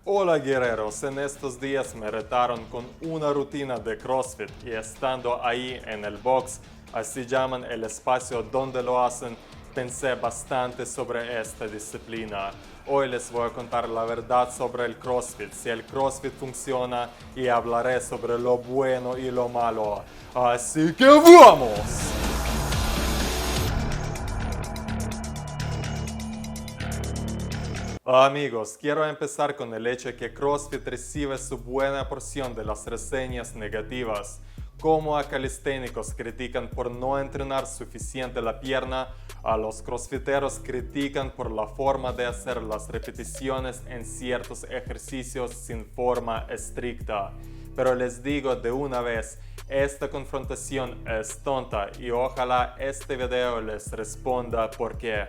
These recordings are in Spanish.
Hola guerreros, en estos días me retaron con una rutina de CrossFit y estando ahí en el box, así llaman el espacio donde lo hacen, pensé bastante sobre esta disciplina. Hoy les voy a contar la verdad sobre el CrossFit, si el CrossFit funciona y hablaré sobre lo bueno y lo malo. Así que ¡vamos! Amigos, quiero empezar con el hecho de que CrossFit recibe su buena porción de las reseñas negativas. Como a calisténicos critican por no entrenar suficiente la pierna, a los crossfiteros critican por la forma de hacer las repeticiones en ciertos ejercicios sin forma estricta. Pero les digo de una vez, esta confrontación es tonta y ojalá este video les responda por qué.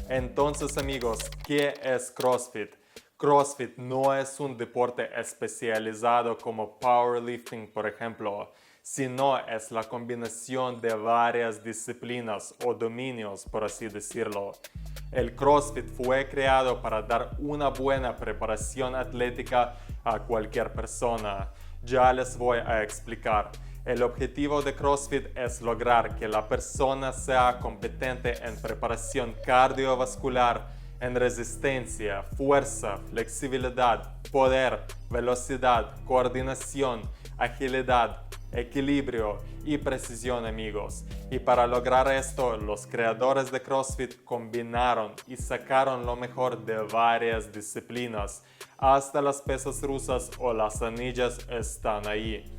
Entonces amigos, ¿qué es CrossFit? CrossFit no es un deporte especializado como powerlifting, por ejemplo, sino es la combinación de varias disciplinas o dominios, por así decirlo. El CrossFit fue creado para dar una buena preparación atlética a cualquier persona. Ya les voy a explicar. El objetivo de CrossFit es lograr que la persona sea competente en preparación cardiovascular, en resistencia, fuerza, flexibilidad, poder, velocidad, coordinación, agilidad, equilibrio y precisión, amigos. Y para lograr esto, los creadores de CrossFit combinaron y sacaron lo mejor de varias disciplinas. Hasta las pesas rusas o las anillas están ahí.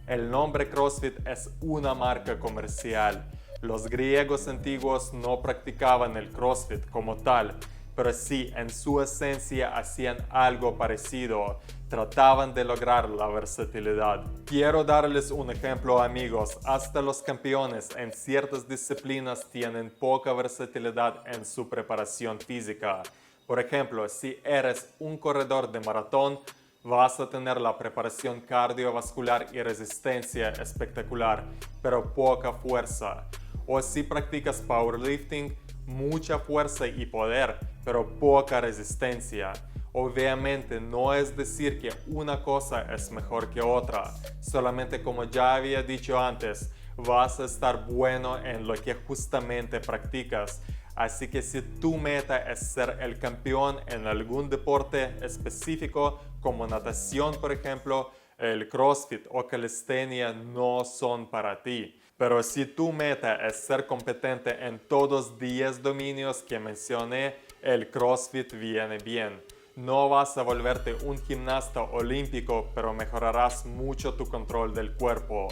El nombre CrossFit es una marca comercial. Los griegos antiguos no practicaban el CrossFit como tal, pero sí en su esencia hacían algo parecido. Trataban de lograr la versatilidad. Quiero darles un ejemplo, amigos. Hasta los campeones en ciertas disciplinas tienen poca versatilidad en su preparación física. Por ejemplo, si eres un corredor de maratón, vas a tener la preparación cardiovascular y resistencia espectacular, pero poca fuerza. O si practicas powerlifting, mucha fuerza y poder, pero poca resistencia. Obviamente no es decir que una cosa es mejor que otra, solamente como ya había dicho antes, vas a estar bueno en lo que justamente practicas. Así que si tu meta es ser el campeón en algún deporte específico, como natación por ejemplo, el CrossFit o calistenia no son para ti. Pero si tu meta es ser competente en todos 10 dominios que mencioné, el CrossFit viene bien. No vas a volverte un gimnasta olímpico, pero mejorarás mucho tu control del cuerpo.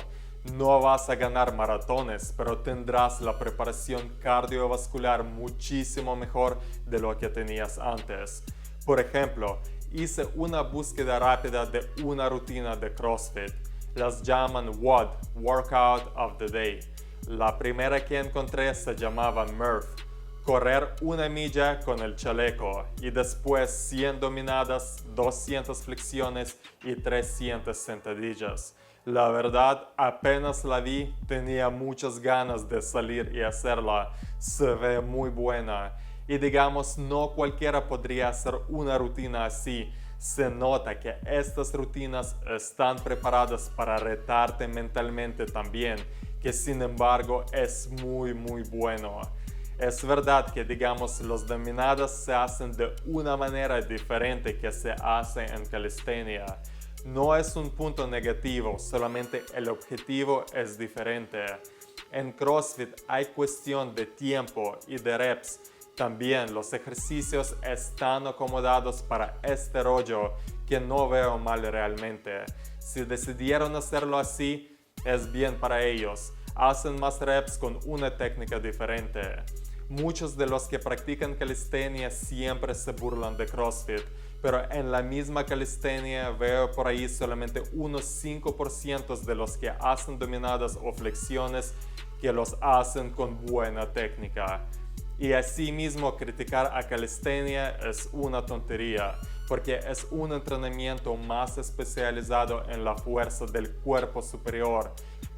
No vas a ganar maratones, pero tendrás la preparación cardiovascular muchísimo mejor de lo que tenías antes. Por ejemplo, hice una búsqueda rápida de una rutina de CrossFit. Las llaman WOD, Workout of the Day. La primera que encontré se llamaba Murph, correr 1 milla con el chaleco y después 100 dominadas, 200 flexiones y 300 sentadillas. La verdad, apenas la vi, tenía muchas ganas de salir y hacerla. Se ve muy buena. Y digamos, no cualquiera podría hacer una rutina así. Se nota que estas rutinas están preparadas para retarte mentalmente también, que sin embargo es muy bueno. Es verdad que digamos los dominadas se hacen de una manera diferente que se hace en calistenia. No es un punto negativo, solamente el objetivo es diferente. En CrossFit hay cuestión de tiempo y de reps. También los ejercicios están acomodados para este rollo que no veo mal realmente. Si decidieron hacerlo así, es bien para ellos. Hacen más reps con una técnica diferente. Muchos de los que practican calistenia siempre se burlan de CrossFit, pero en la misma calistenia veo por ahí solamente unos 5% de los que hacen dominadas o flexiones que los hacen con buena técnica. Y asimismo criticar a calistenia es una tontería, porque es un entrenamiento más especializado en la fuerza del cuerpo superior.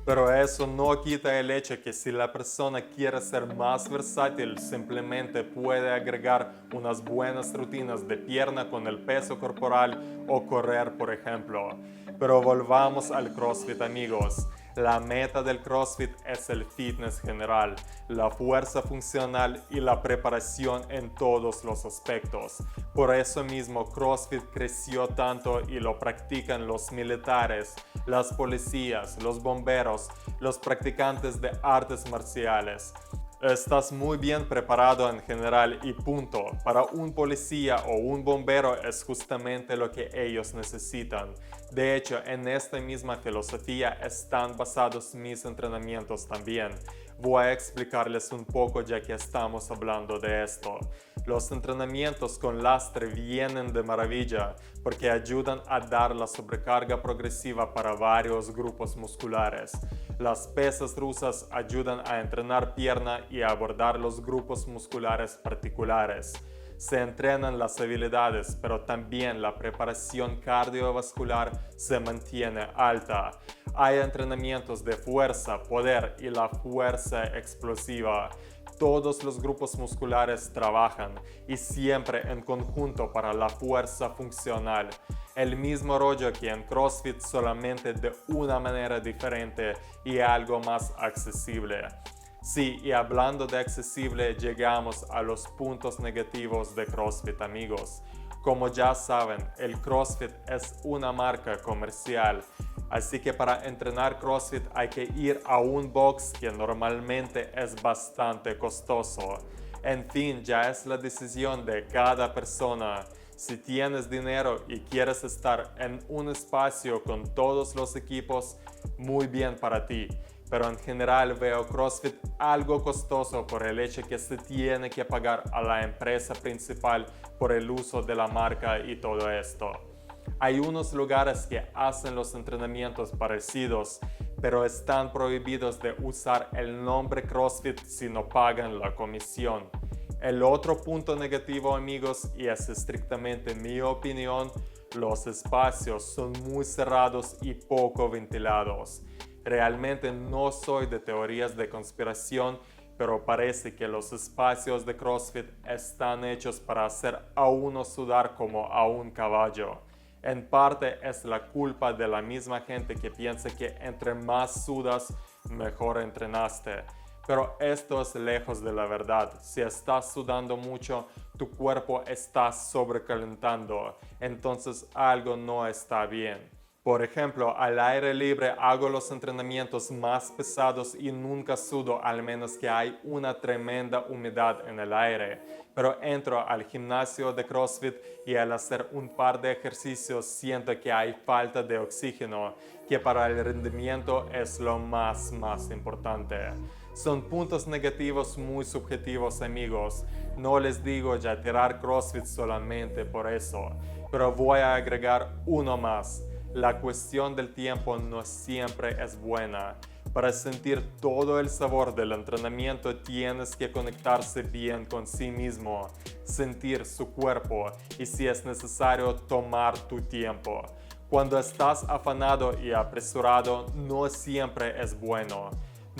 Pero eso no quita el hecho que si la persona quiere ser más versátil, simplemente puede agregar unas buenas rutinas de pierna con el peso corporal o correr, por ejemplo. Pero volvamos al CrossFit, amigos. La meta del CrossFit es el fitness general, la fuerza funcional y la preparación en todos los aspectos. Por eso mismo CrossFit creció tanto y lo practican los militares, las policías, los bomberos, los practicantes de artes marciales. Estás muy bien preparado en general y punto. Para un policía o un bombero es justamente lo que ellos necesitan. De hecho, en esta misma filosofía están basados mis entrenamientos también. Voy a explicarles un poco ya que estamos hablando de esto. Los entrenamientos con lastre vienen de maravilla porque ayudan a dar la sobrecarga progresiva para varios grupos musculares. Las pesas rusas ayudan a entrenar pierna y a abordar los grupos musculares particulares. Se entrenan las habilidades, pero también la preparación cardiovascular se mantiene alta. Hay entrenamientos de fuerza, poder y la fuerza explosiva. Todos los grupos musculares trabajan y siempre en conjunto para la fuerza funcional. El mismo rollo que en CrossFit, solamente de una manera diferente y algo más accesible. Sí, y hablando de accesible, llegamos a los puntos negativos de CrossFit, amigos. Como ya saben, el CrossFit es una marca comercial, así que para entrenar CrossFit hay que ir a un box que normalmente es bastante costoso. En fin, ya es la decisión de cada persona. Si tienes dinero y quieres estar en un espacio con todos los equipos, muy bien para ti. Pero en general veo CrossFit algo costoso por el hecho que se tiene que pagar a la empresa principal por el uso de la marca y todo esto. Hay unos lugares que hacen los entrenamientos parecidos, pero están prohibidos de usar el nombre CrossFit si no pagan la comisión. El otro punto negativo, amigos, y es estrictamente mi opinión, los espacios son muy cerrados y poco ventilados. Realmente no soy de teorías de conspiración, pero parece que los espacios de CrossFit están hechos para hacer a uno sudar como a un caballo. En parte es la culpa de la misma gente que piensa que entre más sudas, mejor entrenaste. Pero esto es lejos de la verdad. Si estás sudando mucho, tu cuerpo está sobrecalentando, entonces algo no está bien. Por ejemplo, al aire libre hago los entrenamientos más pesados y nunca sudo, al menos que hay una tremenda humedad en el aire. Pero entro al gimnasio de CrossFit y al hacer un par de ejercicios siento que hay falta de oxígeno, que para el rendimiento es lo más importante. Son puntos negativos muy subjetivos, amigos. No les digo ya tirar CrossFit solamente por eso, pero voy a agregar uno más. La cuestión del tiempo no siempre es buena. Para sentir todo el sabor del entrenamiento tienes que conectarse bien con sí mismo, sentir su cuerpo y, si es necesario, tomar tu tiempo. Cuando estás afanado y apresurado, no siempre es bueno.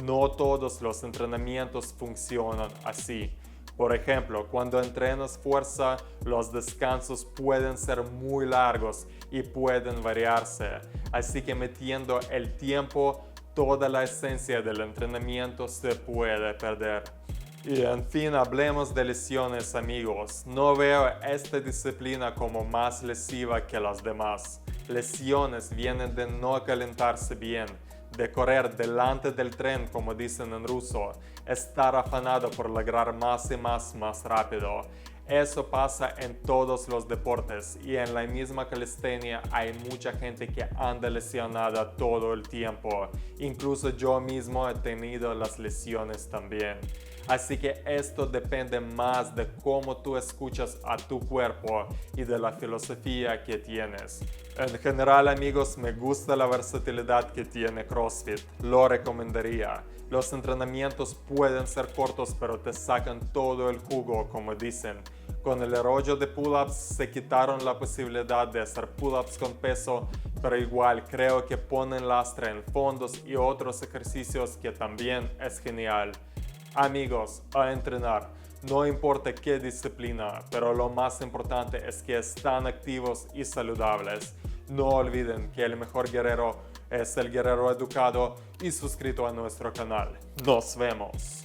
No todos los entrenamientos funcionan así. Por ejemplo, cuando entrenas fuerza, los descansos pueden ser muy largos y pueden variarse. Así que metiendo el tiempo, toda la esencia del entrenamiento se puede perder. Y en fin, hablemos de lesiones, amigos. No veo esta disciplina como más lesiva que las demás. Lesiones vienen de no calentarse bien, de correr delante del tren, como dicen en ruso, estar afanado por lograr más y más rápido. Eso pasa en todos los deportes y en la misma calistenia hay mucha gente que anda lesionada todo el tiempo. Incluso yo mismo he tenido las lesiones también. Así que esto depende más de cómo tú escuchas a tu cuerpo y de la filosofía que tienes. En general, amigos, me gusta la versatilidad que tiene CrossFit. Lo recomendaría. Los entrenamientos pueden ser cortos, pero te sacan todo el jugo, como dicen. Con el rollo de pull-ups se quitaron la posibilidad de hacer pull-ups con peso, pero igual creo que ponen lastre en fondos y otros ejercicios que también es genial. Amigos, a entrenar. No importa qué disciplina, pero lo más importante es que están activos y saludables. No olviden que el mejor guerrero es el guerrero educado y suscrito a nuestro canal. Nos vemos.